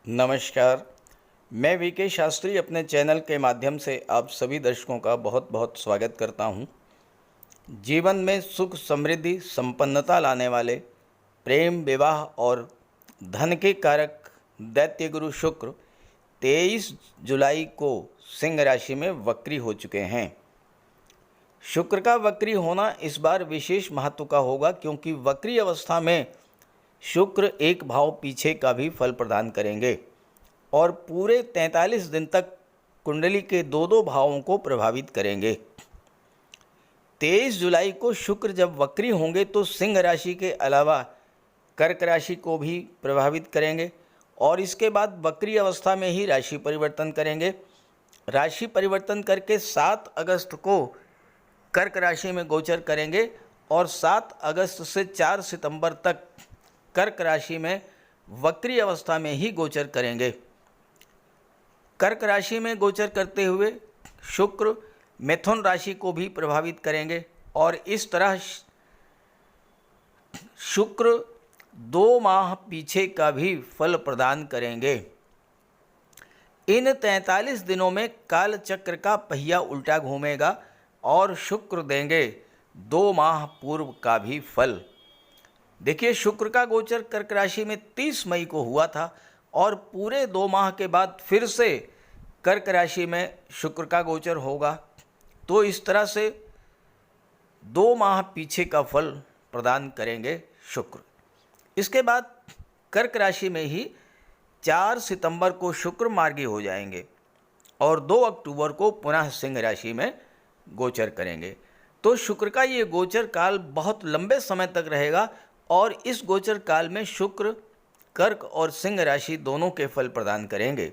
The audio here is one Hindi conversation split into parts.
नमस्कार। मैं वीके शास्त्री अपने चैनल के माध्यम से आप सभी दर्शकों का बहुत बहुत स्वागत करता हूं। जीवन में सुख समृद्धि संपन्नता लाने वाले प्रेम विवाह और धन के कारक दैत्य गुरु शुक्र 23 जुलाई को सिंह राशि में वक्री हो चुके हैं। शुक्र का वक्री होना इस बार विशेष महत्व का होगा, क्योंकि वक्री अवस्था में शुक्र एक भाव पीछे का भी फल प्रदान करेंगे और पूरे 43 दिन तक कुंडली के दो भावों को प्रभावित करेंगे। 23 जुलाई को शुक्र जब वक्री होंगे तो सिंह राशि के अलावा कर्क राशि को भी प्रभावित करेंगे और इसके बाद वक्री अवस्था में ही राशि परिवर्तन करेंगे। राशि परिवर्तन करके 7 अगस्त को कर्क राशि में गोचर करेंगे और 7 अगस्त से 4 सितंबर तक कर्क राशि में वक्री अवस्था में ही गोचर करेंगे। कर्क राशि में गोचर करते हुए शुक्र मिथुन राशि को भी प्रभावित करेंगे और इस तरह शुक्र 2 माह पीछे का भी फल प्रदान करेंगे। इन 43 दिनों में काल चक्र का पहिया उल्टा घूमेगा और शुक्र देंगे 2 माह पूर्व का भी फल। देखिए, शुक्र का गोचर कर्क राशि में 30 मई को हुआ था और पूरे 2 माह के बाद फिर से कर्क राशि में शुक्र का गोचर होगा। तो इस तरह से 2 माह पीछे का फल प्रदान करेंगे शुक्र। इसके बाद कर्क राशि में ही 4 सितंबर को शुक्र मार्गी हो जाएंगे और 2 अक्टूबर को पुनः सिंह राशि में गोचर करेंगे। तो शुक्र का ये गोचर काल बहुत लंबे समय तक रहेगा और इस गोचर काल में शुक्र कर्क और सिंह राशि दोनों के फल प्रदान करेंगे।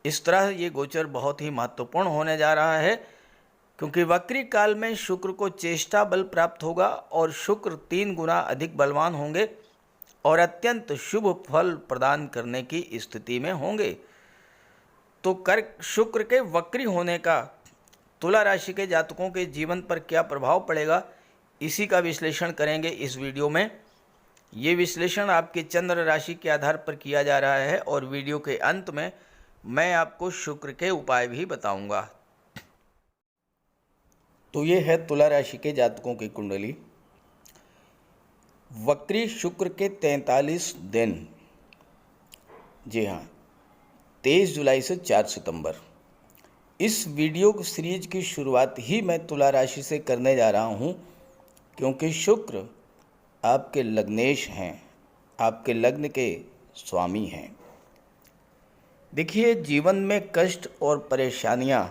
इस तरह ये गोचर बहुत ही महत्वपूर्ण होने जा रहा है, क्योंकि वक्री काल में शुक्र को चेष्टा बल प्राप्त होगा और शुक्र 3 गुना अधिक बलवान होंगे और अत्यंत शुभ फल प्रदान करने की स्थिति में होंगे। तो कर्क शुक्र के वक्री होने का तुला राशि के जातकों के जीवन पर क्या प्रभाव पड़ेगा, इसी का विश्लेषण करेंगे इस वीडियो में। ये विश्लेषण आपके चंद्र राशि के आधार पर किया जा रहा है और वीडियो के अंत में मैं आपको शुक्र के उपाय भी बताऊंगा। तो ये है तुला राशि के जातकों की कुंडली। वक्री शुक्र के 43 दिन, जी हाँ, 23 जुलाई से 4 सितंबर। इस वीडियो सीरीज की शुरुआत ही मैं तुला राशि से करने जा रहा हूँ, क्योंकि शुक्र आपके लग्नेश हैं, आपके लग्न के स्वामी हैं। देखिए, जीवन में कष्ट और परेशानियाँ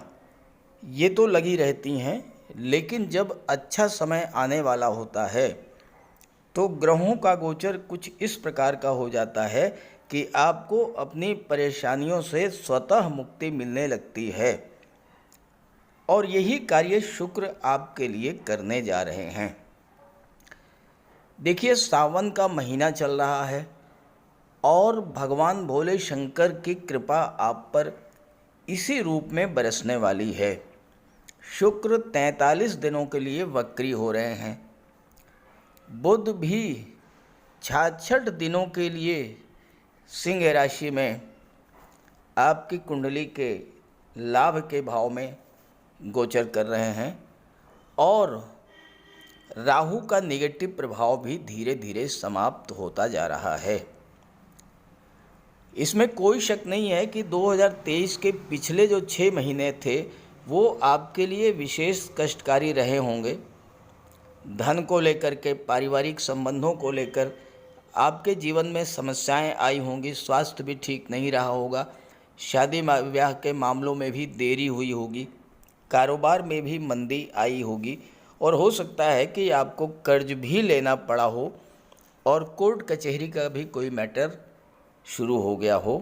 ये तो लगी रहती हैं, लेकिन जब अच्छा समय आने वाला होता है तो ग्रहों का गोचर कुछ इस प्रकार का हो जाता है कि आपको अपनी परेशानियों से स्वतः मुक्ति मिलने लगती है और यही कार्य शुक्र आपके लिए करने जा रहे हैं। देखिए, सावन का महीना चल रहा है और भगवान भोले शंकर की कृपा आप पर इसी रूप में बरसने वाली है। शुक्र 43 दिनों के लिए वक्री हो रहे हैं। बुध भी 66 दिनों के लिए सिंह राशि में आपकी कुंडली के लाभ के भाव में गोचर कर रहे हैं और राहु का नेगेटिव प्रभाव भी धीरे धीरे समाप्त होता जा रहा है। इसमें कोई शक नहीं है कि 2023 के पिछले जो 6 महीने थे वो आपके लिए विशेष कष्टकारी रहे होंगे। धन को लेकर के, पारिवारिक संबंधों को लेकर आपके जीवन में समस्याएं आई होंगी, स्वास्थ्य भी ठीक नहीं रहा होगा, शादी विवाह के मामलों में भी देरी हुई होगी, कारोबार में भी मंदी आई होगी और हो सकता है कि आपको कर्ज भी लेना पड़ा हो और कोर्ट कचहरी का भी कोई मैटर शुरू हो गया हो।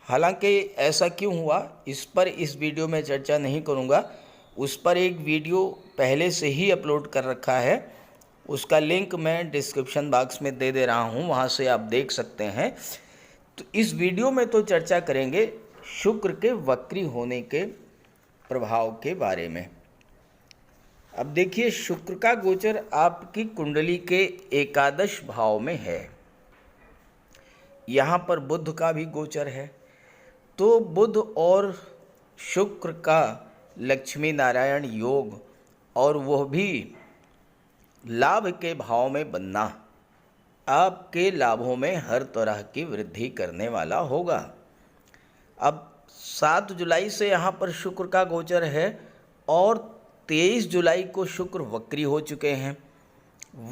हालांकि ऐसा क्यों हुआ, इस पर इस वीडियो में चर्चा नहीं करूंगा। उस पर एक वीडियो पहले से ही अपलोड कर रखा है, उसका लिंक मैं डिस्क्रिप्शन बॉक्स में दे रहा हूं, वहां से आप देख सकते हैं। तो इस वीडियो में तो चर्चा करेंगे शुक्र के वक्री होने के प्रभाव के बारे में। अब देखिए, शुक्र का गोचर आपकी कुंडली के एकादश भाव में है। यहाँ पर बुध का भी गोचर है। तो बुध और शुक्र का लक्ष्मी नारायण योग, और वह भी लाभ के भाव में बनना, आपके लाभों में हर तरह की वृद्धि करने वाला होगा। अब 7 जुलाई से यहाँ पर शुक्र का गोचर है और 23 जुलाई को शुक्र वक्री हो चुके हैं।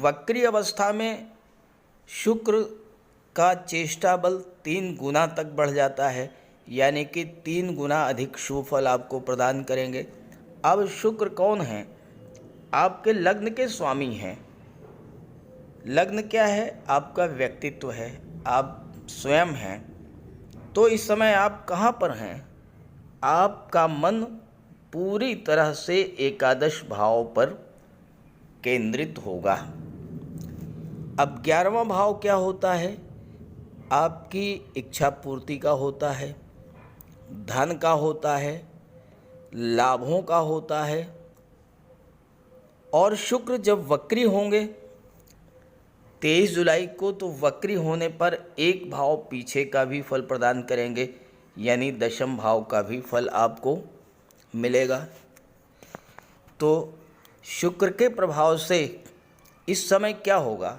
वक्री अवस्था में शुक्र का चेष्टा बल 3 गुना तक बढ़ जाता है, यानी कि 3 गुना अधिक शुभ फल आपको प्रदान करेंगे। अब शुक्र कौन है? आपके लग्न के स्वामी हैं। लग्न क्या है? आपका व्यक्तित्व है, आप स्वयं हैं। तो इस समय आप कहाँ पर हैं? आपका मन पूरी तरह से एकादश भाव पर केंद्रित होगा। अब 11वां भाव क्या होता है? आपकी इच्छा पूर्ति का होता है, धन का होता है, लाभों का होता है। और शुक्र जब वक्री होंगे 23 जुलाई को, तो वक्री होने पर एक भाव पीछे का भी फल प्रदान करेंगे, यानी दशम भाव का भी फल आपको मिलेगा। तो शुक्र के प्रभाव से इस समय क्या होगा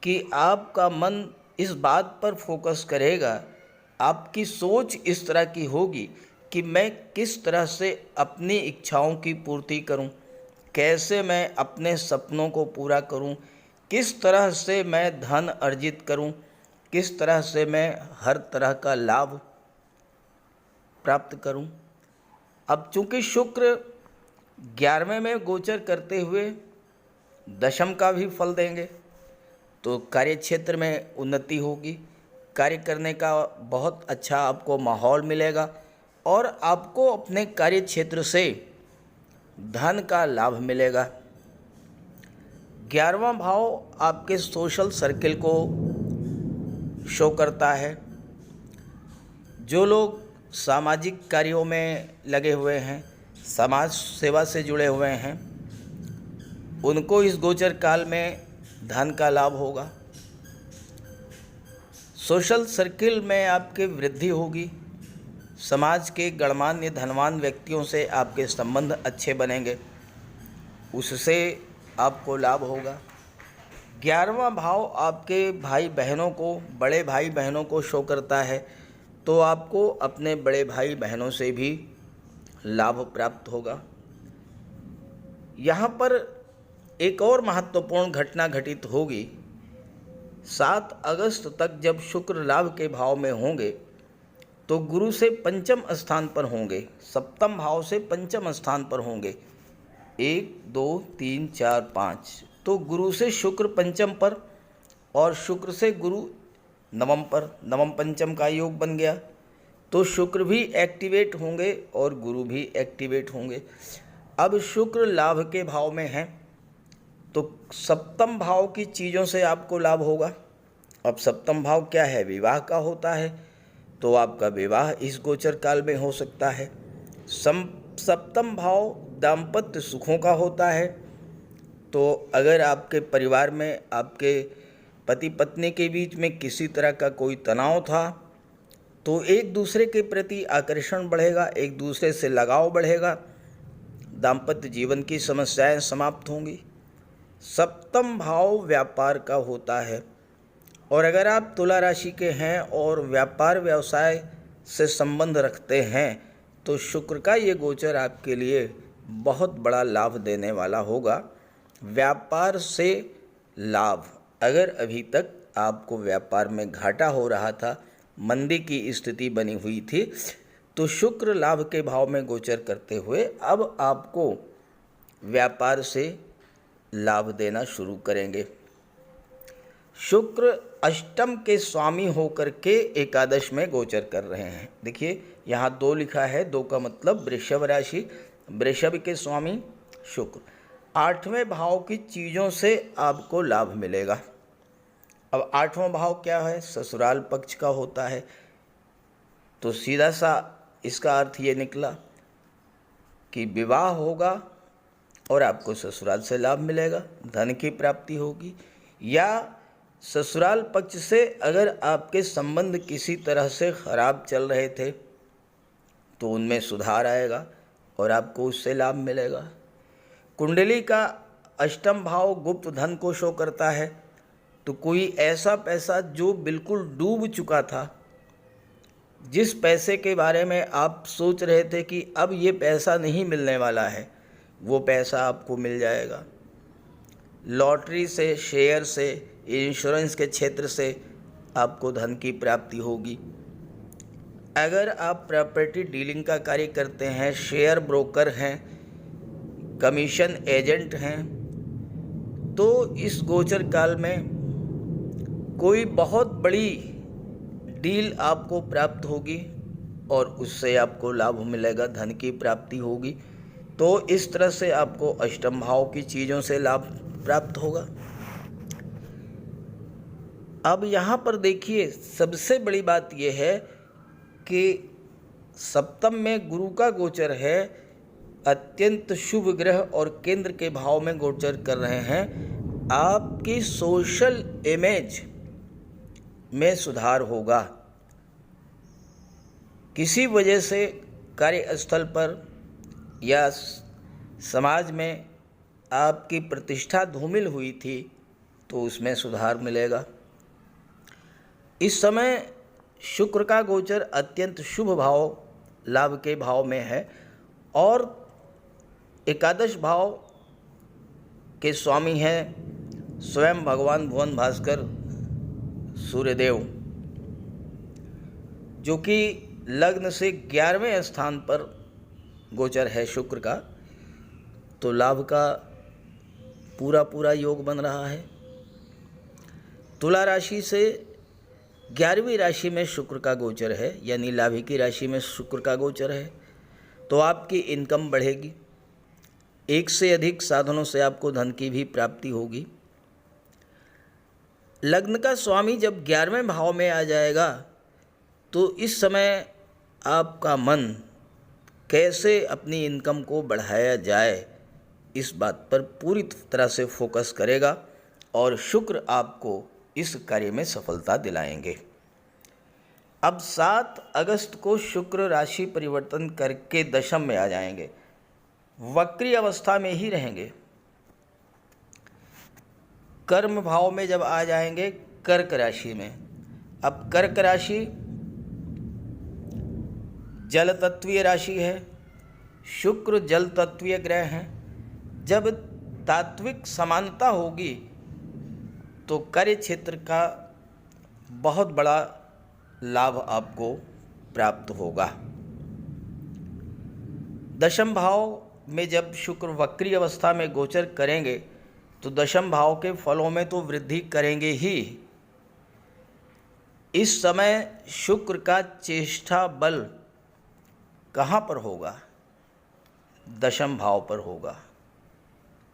कि आपका मन इस बात पर फोकस करेगा, आपकी सोच इस तरह की होगी कि मैं किस तरह से अपनी इच्छाओं की पूर्ति करूं, कैसे मैं अपने सपनों को पूरा करूं, किस तरह से मैं धन अर्जित करूं, किस तरह से मैं हर तरह का लाभ प्राप्त करूं। अब चूंकि शुक्र 11वें में गोचर करते हुए दशम का भी फल देंगे, तो कार्य क्षेत्र में उन्नति होगी, कार्य करने का बहुत अच्छा आपको माहौल मिलेगा और आपको अपने कार्य क्षेत्र से धन का लाभ मिलेगा। 11वां भाव आपके सोशल सर्किल को शो करता है। जो लोग सामाजिक कार्यों में लगे हुए हैं, समाज सेवा से जुड़े हुए हैं, उनको इस गोचर काल में धन का लाभ होगा। सोशल सर्किल में आपके वृद्धि होगी, समाज के गणमान्य धनवान व्यक्तियों से आपके संबंध अच्छे बनेंगे, उससे आपको लाभ होगा। 11वां भाव आपके भाई बहनों को, बड़े भाई बहनों को शो करता है, तो आपको अपने बड़े भाई बहनों से भी लाभ प्राप्त होगा। यहाँ पर एक और महत्वपूर्ण घटना घटित होगी। 7 अगस्त तक जब शुक्र लाभ के भाव में होंगे, तो गुरु से पंचम स्थान पर होंगे, सप्तम भाव से पंचम स्थान पर होंगे। 1 2 3 4 5, तो गुरु से शुक्र पंचम पर और शुक्र से गुरु नवम पर, नवम पंचम का योग बन गया। तो शुक्र भी एक्टिवेट होंगे और गुरु भी एक्टिवेट होंगे। अब शुक्र लाभ के भाव में है, तो सप्तम भाव की चीज़ों से आपको लाभ होगा। अब सप्तम भाव क्या है? विवाह का होता है, तो आपका विवाह इस गोचर काल में हो सकता है। सप्तम भाव दाम्पत्य सुखों का होता है, तो अगर आपके परिवार में आपके पति पत्नी के बीच में किसी तरह का कोई तनाव था, तो एक दूसरे के प्रति आकर्षण बढ़ेगा, एक दूसरे से लगाव बढ़ेगा, दाम्पत्य जीवन की समस्याएं समाप्त होंगी। सप्तम भाव व्यापार का होता है, और अगर आप तुला राशि के हैं और व्यापार व्यवसाय से संबंध रखते हैं, तो शुक्र का ये गोचर आपके लिए बहुत बड़ा लाभ देने वाला होगा। व्यापार से लाभ, अगर अभी तक आपको व्यापार में घाटा हो रहा था, मंदी की स्थिति बनी हुई थी, तो शुक्र लाभ के भाव में गोचर करते हुए अब आपको व्यापार से लाभ देना शुरू करेंगे। शुक्र अष्टम के स्वामी होकर के एकादश में गोचर कर रहे हैं। देखिए यहाँ 2 लिखा है, 2 का मतलब वृषभ राशि, वृषभ के स्वामी शुक्र। 8वें भाव की चीज़ों से आपको लाभ मिलेगा। अब 8वां भाव क्या है? ससुराल पक्ष का होता है, तो सीधा सा इसका अर्थ ये निकला कि विवाह होगा और आपको ससुराल से लाभ मिलेगा, धन की प्राप्ति होगी, या ससुराल पक्ष से अगर आपके संबंध किसी तरह से खराब चल रहे थे तो उनमें सुधार आएगा और आपको उससे लाभ मिलेगा। कुंडली का अष्टम भाव गुप्त धन को शो करता है, तो कोई ऐसा पैसा जो बिल्कुल डूब चुका था, जिस पैसे के बारे में आप सोच रहे थे कि अब ये पैसा नहीं मिलने वाला है, वो पैसा आपको मिल जाएगा। लॉटरी से, शेयर से, इंश्योरेंस के क्षेत्र से आपको धन की प्राप्ति होगी। अगर आप प्रॉपर्टी डीलिंग का कार्य करते हैं, शेयर ब्रोकर हैं, कमीशन एजेंट हैं, तो इस गोचर काल में कोई बहुत बड़ी डील आपको प्राप्त होगी और उससे आपको लाभ मिलेगा, धन की प्राप्ति होगी। तो इस तरह से आपको अष्टम भाव की चीज़ों से लाभ प्राप्त होगा। अब यहाँ पर देखिए, सबसे बड़ी बात यह है कि सप्तम में गुरु का गोचर है, अत्यंत शुभ ग्रह और केंद्र के भाव में गोचर कर रहे हैं। आपकी सोशल इमेज में सुधार होगा। किसी वजह से कार्यस्थल पर या समाज में आपकी प्रतिष्ठा धूमिल हुई थी तो उसमें सुधार मिलेगा। इस समय शुक्र का गोचर अत्यंत शुभ भाव, लाभ के भाव में है और एकादश भाव के स्वामी हैं स्वयं भगवान भुवन भास्कर सूर्यदेव, जो कि लग्न से 11वें स्थान पर गोचर है शुक्र का। तो लाभ का पूरा योग बन रहा है। तुला राशि से 11वीं राशि में शुक्र का गोचर है, यानी लाभी की राशि में शुक्र का गोचर है, तो आपकी इनकम बढ़ेगी। एक से अधिक साधनों से आपको धन की भी प्राप्ति होगी। लग्न का स्वामी जब 11वें भाव में आ जाएगा तो इस समय आपका मन कैसे अपनी इनकम को बढ़ाया जाए, इस बात पर पूरी तरह से फोकस करेगा और शुक्र आपको इस कार्य में सफलता दिलाएंगे। अब 7 अगस्त को शुक्र राशि परिवर्तन करके दशम में आ जाएंगे, वक्री अवस्था में ही रहेंगे। कर्म भाव में जब आ जाएंगे कर्क राशि में। अब कर्क राशि जल तत्वीय राशि है, शुक्र जल तत्वीय ग्रह हैं। जब तात्विक समानता होगी तो कार्य क्षेत्र का बहुत बड़ा लाभ आपको प्राप्त होगा। दशम भाव में जब शुक्र वक्री अवस्था में गोचर करेंगे तो दशम भाव के फलों में तो वृद्धि करेंगे ही। इस समय शुक्र का चेष्टा बल कहाँ पर होगा? दशम भाव पर होगा।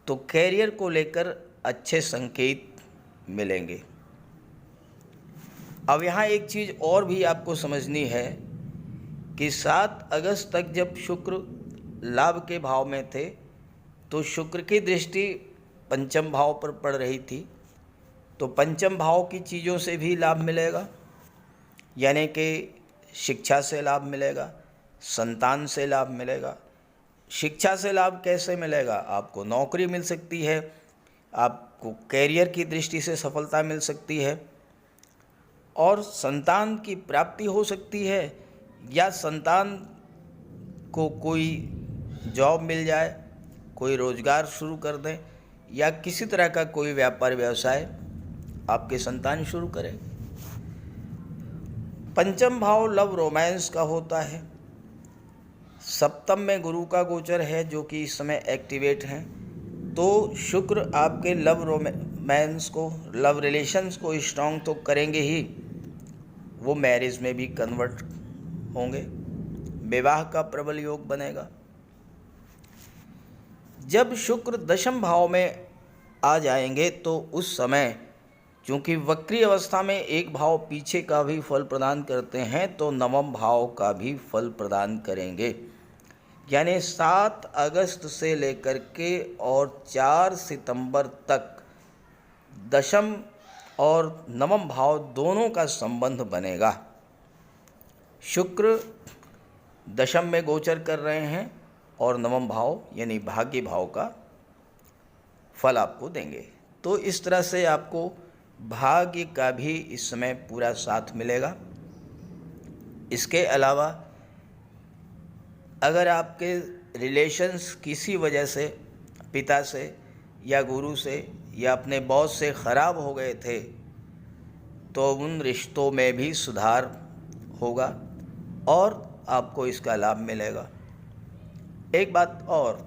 तो कैरियर को लेकर अच्छे संकेत मिलेंगे। अब यहाँ एक चीज़ और भी आपको समझनी है कि 7 अगस्त तक जब शुक्र लाभ के भाव में थे तो शुक्र की दृष्टि पंचम भाव पर पड़ रही थी, तो पंचम भाव की चीज़ों से भी लाभ मिलेगा, यानी कि शिक्षा से लाभ मिलेगा, संतान से लाभ मिलेगा। शिक्षा से लाभ कैसे मिलेगा? आपको नौकरी मिल सकती है, आपको कैरियर की दृष्टि से सफलता मिल सकती है और संतान की प्राप्ति हो सकती है, या संतान को कोई जॉब मिल जाए, कोई रोजगार शुरू कर दें, या किसी तरह का कोई व्यापार व्यवसाय आपके संतान शुरू करें। पंचम भाव लव रोमांस का होता है। सप्तम में गुरु का गोचर है जो कि इस समय एक्टिवेट हैं, तो शुक्र आपके लव रोमांस को, लव रिलेशंस को स्ट्रॉन्ग तो करेंगे ही, वो मैरिज में भी कन्वर्ट होंगे, विवाह का प्रबल योग बनेगा। जब शुक्र दशम भाव में आ जाएंगे तो उस समय चूँकि वक्री अवस्था में एक भाव पीछे का भी फल प्रदान करते हैं, तो नवम भाव का भी फल प्रदान करेंगे। यानी 7 अगस्त से लेकर के और 4 सितंबर तक दशम और नवम भाव दोनों का संबंध बनेगा। शुक्र दशम में गोचर कर रहे हैं और नवम भाव यानी भाग्य भाव का फल आपको देंगे। तो इस तरह से आपको भाग्य का भी इस समय पूरा साथ मिलेगा। इसके अलावा अगर आपके रिलेशंस किसी वजह से पिता से या गुरु से या अपने बॉस से ख़राब हो गए थे तो उन रिश्तों में भी सुधार होगा और आपको इसका लाभ मिलेगा। एक बात और,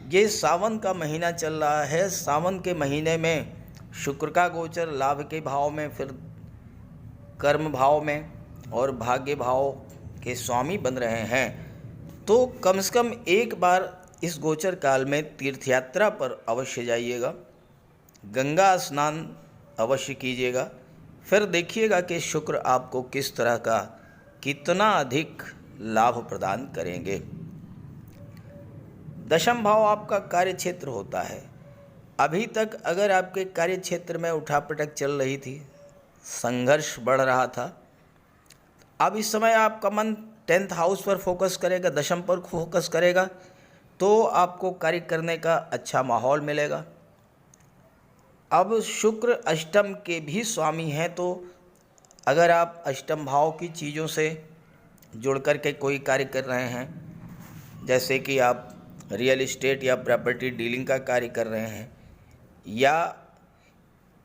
ये सावन का महीना चल रहा है। सावन के महीने में शुक्र का गोचर लाभ के भाव में, फिर कर्म भाव में और भाग्य भाव के स्वामी बन रहे हैं। तो कम से कम एक बार इस गोचर काल में तीर्थ यात्रा पर अवश्य जाइएगा, गंगा स्नान अवश्य कीजिएगा। फिर देखिएगा कि शुक्र आपको किस तरह का कितना अधिक लाभ प्रदान करेंगे। दशम भाव आपका कार्य क्षेत्र होता है। अभी तक अगर आपके कार्य क्षेत्र में उठापटक चल रही थी, संघर्ष बढ़ रहा था, अब इस समय आपका मन 10th हाउस पर फोकस करेगा, दशम पर फोकस करेगा, तो आपको कार्य करने का अच्छा माहौल मिलेगा। अब शुक्र अष्टम के भी स्वामी हैं, तो अगर आप अष्टम भाव की चीज़ों से जुड़ कर के कोई कार्य कर रहे हैं, जैसे कि आप रियल इस्टेट या प्रॉपर्टी डीलिंग का कार्य कर रहे हैं, या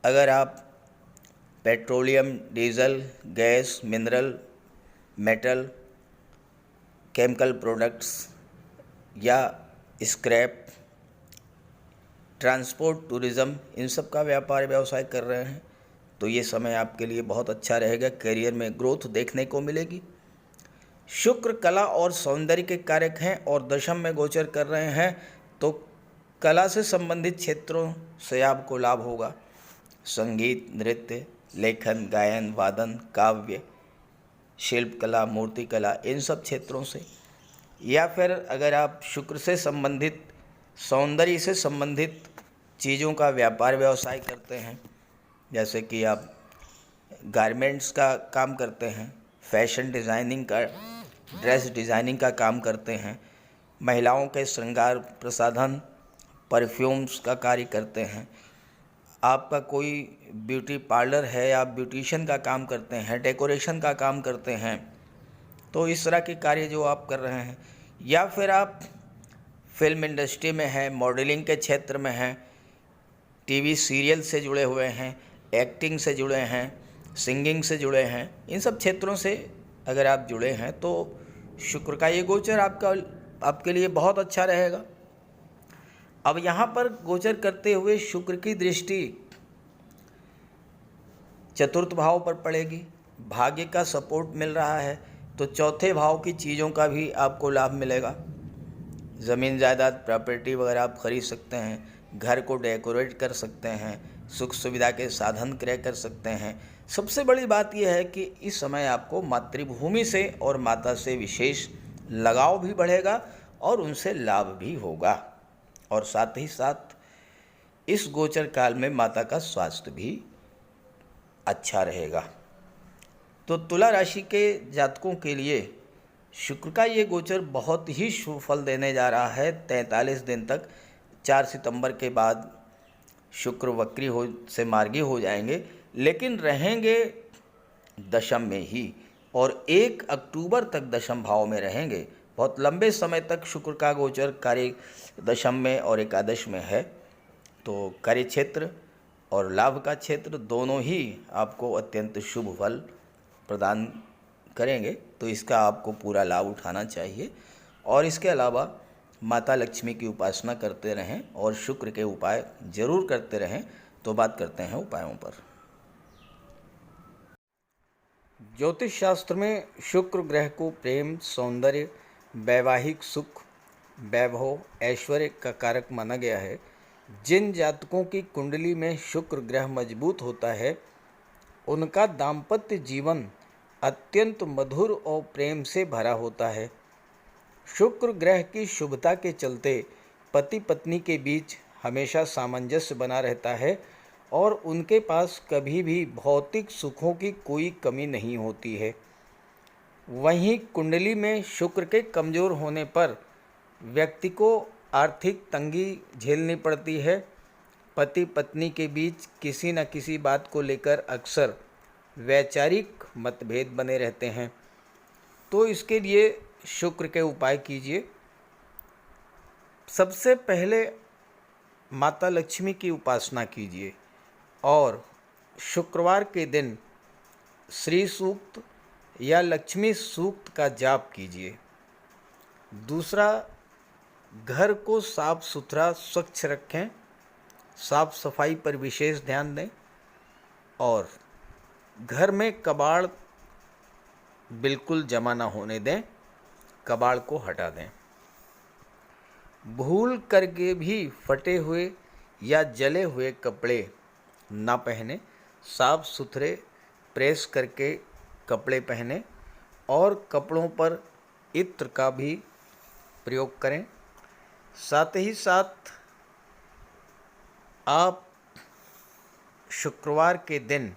अगर आप petroleum, diesel, gas, mineral, metal, chemical products या स्क्रैप, ट्रांसपोर्ट, टूरिज़्म, इन सब का व्यापार व्यवसाय कर रहे हैं, तो ये समय आपके लिए बहुत अच्छा रहेगा। करियर में ग्रोथ देखने को मिलेगी। शुक्र कला और सौंदर्य के कारक हैं और दशम में गोचर कर रहे हैं, तो कला से संबंधित क्षेत्रों से आपको लाभ होगा। संगीत, नृत्य, लेखन, गायन, वादन, काव्य, शिल्प कला, मूर्ति कला, इन सब क्षेत्रों से। या फिर अगर आप शुक्र से संबंधित, सौंदर्य से संबंधित चीज़ों का व्यापार व्यवसाय करते हैं, जैसे कि आप गारमेंट्स का काम करते हैं, फैशन डिज़ाइनिंग का, ड्रेस डिज़ाइनिंग का काम करते हैं, महिलाओं के श्रृंगार प्रसाधन, परफ्यूम्स का कार्य करते हैं, आपका कोई ब्यूटी पार्लर है, आप ब्यूटिशियन का काम करते हैं, डेकोरेशन का काम करते हैं, तो इस तरह के कार्य जो आप कर रहे हैं, या फिर आप फिल्म इंडस्ट्री में हैं, मॉडलिंग के क्षेत्र में हैं, टीवी सीरियल से जुड़े हुए हैं, एक्टिंग से जुड़े हैं, सिंगिंग से जुड़े हैं, इन सब क्षेत्रों से अगर आप जुड़े हैं तो शुक्र का ये गोचर आपके लिए बहुत अच्छा रहेगा। अब यहाँ पर गोचर करते हुए शुक्र की दृष्टि चतुर्थ भाव पर पड़ेगी, भाग्य का सपोर्ट मिल रहा है, तो चौथे भाव की चीज़ों का भी आपको लाभ मिलेगा। ज़मीन जायदाद, प्रॉपर्टी वगैरह आप खरीद सकते हैं, घर को डेकोरेट कर सकते हैं, सुख सुविधा के साधन क्रय कर सकते हैं। सबसे बड़ी बात यह है कि इस समय आपको मातृभूमि से और माता से विशेष लगाव भी बढ़ेगा और उनसे लाभ भी होगा, और साथ ही साथ इस गोचर काल में माता का स्वास्थ्य भी अच्छा रहेगा। तो तुला राशि के जातकों के लिए शुक्र का ये गोचर बहुत ही शुभ फल देने जा रहा है 43 दिन तक। 4 सितंबर के बाद शुक्र वक्री से मार्गी हो जाएंगे, लेकिन रहेंगे दशम में ही, और 1 अक्टूबर तक दशम भाव में रहेंगे। बहुत लंबे समय तक शुक्र का गोचर कार्य दशम में और एकादश में है, तो कार्य क्षेत्र और लाभ का क्षेत्र दोनों ही आपको अत्यंत शुभ फल प्रदान करेंगे, तो इसका आपको पूरा लाभ उठाना चाहिए। और इसके अलावा माता लक्ष्मी की उपासना करते रहें और शुक्र के उपाय जरूर करते रहें। तो बात करते हैं उपायों पर। ज्योतिष शास्त्र में शुक्र ग्रह को प्रेम, सौंदर्य, वैवाहिक सुख, वैभव, ऐश्वर्य का कारक माना गया है। जिन जातकों की कुंडली में शुक्र ग्रह मजबूत होता है, उनका दाम्पत्य जीवन अत्यंत मधुर और प्रेम से भरा होता है। शुक्र ग्रह की शुभता के चलते पति पत्नी के बीच हमेशा सामंजस्य बना रहता है और उनके पास कभी भी भौतिक सुखों की कोई कमी नहीं होती है। वहीं कुंडली में शुक्र के कमज़ोर होने पर व्यक्ति को आर्थिक तंगी झेलनी पड़ती है। पति पत्नी के बीच किसी न किसी बात को लेकर अक्सर वैचारिक मतभेद बने रहते हैं। तो इसके लिए शुक्र के उपाय कीजिए। सबसे पहले माता लक्ष्मी की उपासना कीजिए और शुक्रवार के दिन श्री सूक्त या लक्ष्मी सूक्त का जाप कीजिए। दूसरा, घर को साफ सुथरा स्वच्छ रखें, साफ सफाई पर विशेष ध्यान दें और घर में कबाड़ बिल्कुल जमा ना होने दें, कबाड़ को हटा दें। भूल करके भी फटे हुए या जले हुए कपड़े ना पहने, साफ सुथरे प्रेस करके कपड़े पहने और कपड़ों पर इत्र का भी प्रयोग करें। साथ ही साथ आप शुक्रवार के दिन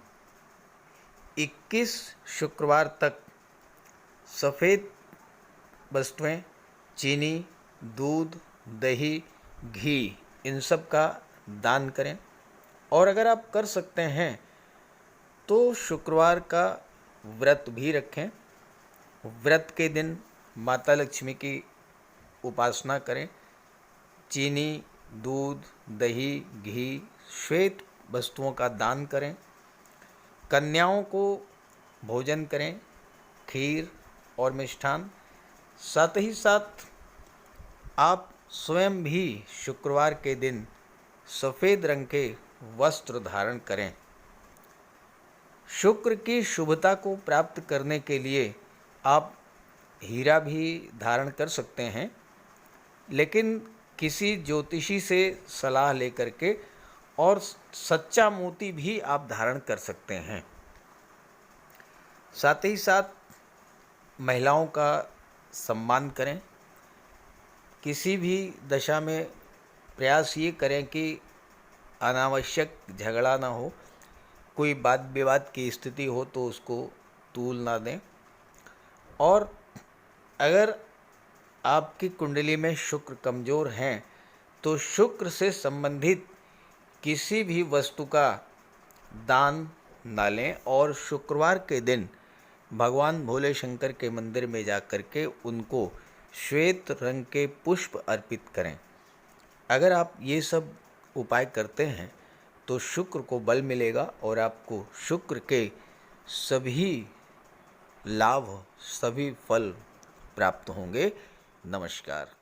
21 शुक्रवार तक सफ़ेद वस्तुएं, चीनी, दूध, दही, घी, इन सब का दान करें। और अगर आप कर सकते हैं तो शुक्रवार का व्रत भी रखें। व्रत के दिन माता लक्ष्मी की उपासना करें। चीनी, दूध, दही, घी, श्वेत वस्तुओं का दान करें। कन्याओं को भोजन करें, खीर और मिष्ठान। साथ ही साथ आप स्वयं भी शुक्रवार के दिन सफ़ेद रंग के वस्त्र धारण करें। शुक्र की शुभता को प्राप्त करने के लिए आप हीरा भी धारण कर सकते हैं, लेकिन किसी ज्योतिषी से सलाह लेकर के, और सच्चा मोती भी आप धारण कर सकते हैं। साथ ही साथ महिलाओं का सम्मान करें। किसी भी दशा में प्रयास ये करें कि अनावश्यक झगड़ा ना हो, कोई वाद विवाद की स्थिति हो तो उसको तूल ना दें। और अगर आपकी कुंडली में शुक्र कमज़ोर हैं तो शुक्र से संबंधित किसी भी वस्तु का दान ना लें और शुक्रवार के दिन भगवान भोले शंकर के मंदिर में जाकर के उनको श्वेत रंग के पुष्प अर्पित करें। अगर आप ये सब उपाय करते हैं तो शुक्र को बल मिलेगा और आपको शुक्र के सभी लाभ, सभी फल प्राप्त होंगे। नमस्कार।